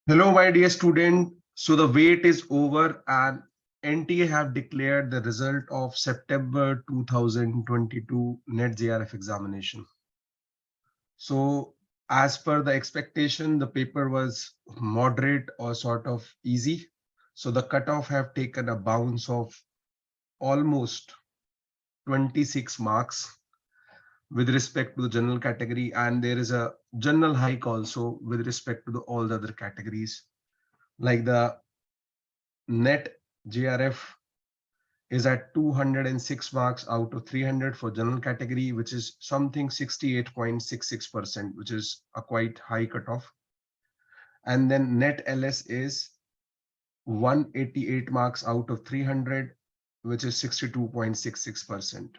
Hello, my dear student. So the wait is over and NTA have declared the result of September 2022 NET-JRF examination. So as per the expectation, the paper was moderate or sort of easy. So the cutoff have taken a bounce of almost 26 marks with respect to the general category, and there is a general hike also with respect to all the other categories like the NET-JRF is at 206 marks out of 300 for general category, which is something 68.66%, which is a quite high cutoff. And then NET-LS is 188 marks out of 300, which is 62.66%.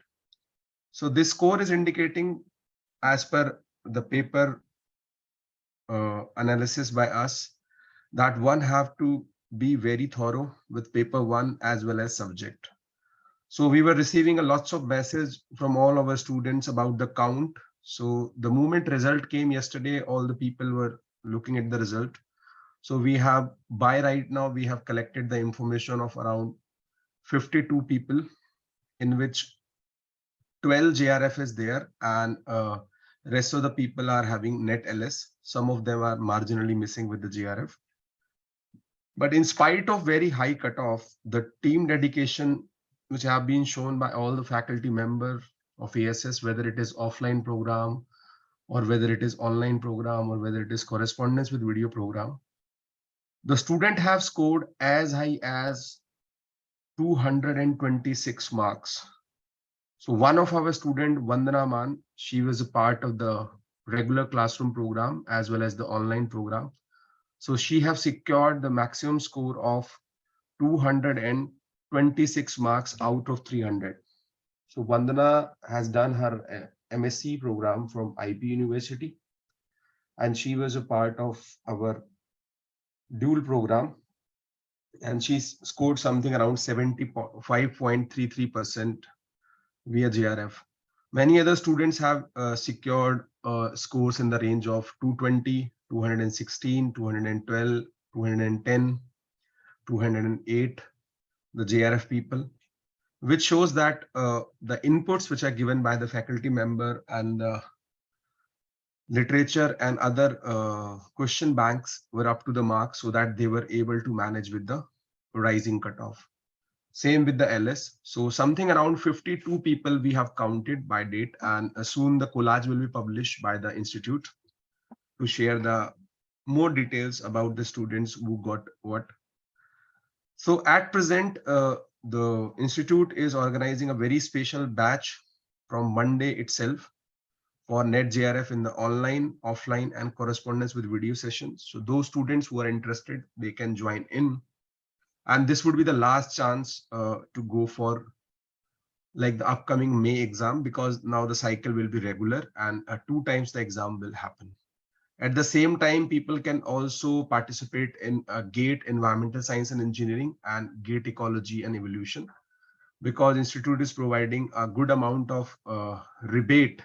So this score is indicating, as per the paper analysis by us, that one have to be very thorough with paper one as well as subject. So we were receiving a lots of messages from all our students about the count. So the moment result came yesterday, all the people were looking at the result. So we have, by right now, we have collected the information of around 52 people, in which 12 JRF is there, and rest of the people are having NET-LS. Some of them are marginally missing with the JRF. But in spite of very high cutoff, the team dedication which have been shown by all the faculty members of A.S.S, whether it is offline program or whether it is online program or whether it is correspondence with video program, the student have scored as high as 226 marks. So one of our student, Vandana Maan, she was a part of the regular classroom program as well as the online program. So she have secured the maximum score of 226 marks out of 300. So Vandana has done her M.SC program from IP University, and she was a part of our dual program, and she scored something around 75.33% via JRF. Many other students have secured scores in the range of 220, 216, 212, 210, 208, the JRF people, which shows that the inputs which are given by the faculty member and the literature and other question banks were up to the mark, so that they were able to manage with the rising cutoff. Same with the LS. So something around 52 people we have counted by date, and soon the collage will be published by the institute to share the more details about the students who got what. So at present, the institute is organizing a very special batch from Monday itself for NET-JRF in the online, offline, and correspondence with video sessions. So those students who are interested, they can join in. And this would be the last chance to go for like the upcoming May exam, because now the cycle will be regular and 2 times the exam will happen. At the same time, people can also participate in GATE Environmental Science and Engineering and GATE Ecology and Evolution, because institute is providing a good amount of rebate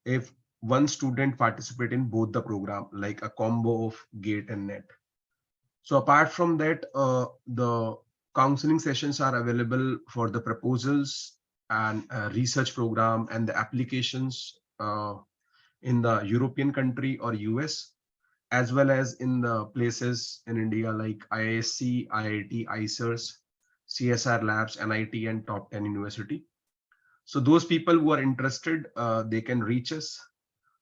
if one student participate in both the program, like a combo of GATE and NET. So apart from that, the counseling sessions are available for the proposals and research program and the applications in the European country or US, as well as in the places in India like IISc, IIT, I.S.S, CSR labs, NIT, and top 10 university. So those people who are interested, they can reach us.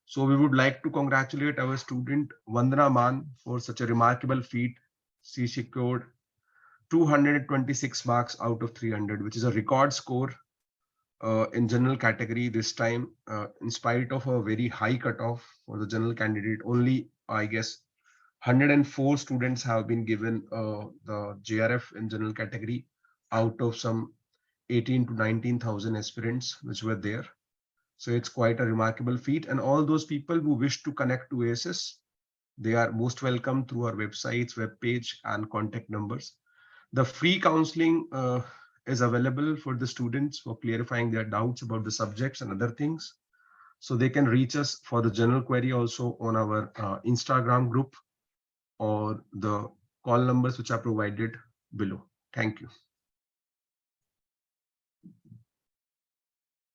So we would like to congratulate our student Vandana Maan for such a remarkable feat. She secured 226 marks out of 300, which is a record score in general category this time, in spite of a very high cutoff for the general candidate. Only, I guess, 104 students have been given the JRF in general category out of some 18 to 19,000 aspirants which were there. So it's quite a remarkable feat. And all those people who wish to connect to A.S.S, they are most welcome through our websites, web page, and contact numbers. The free counseling is available for the students for clarifying their doubts about the subjects and other things. So they can reach us for the general query also on our Instagram group. or the call numbers which are provided below. Thank you.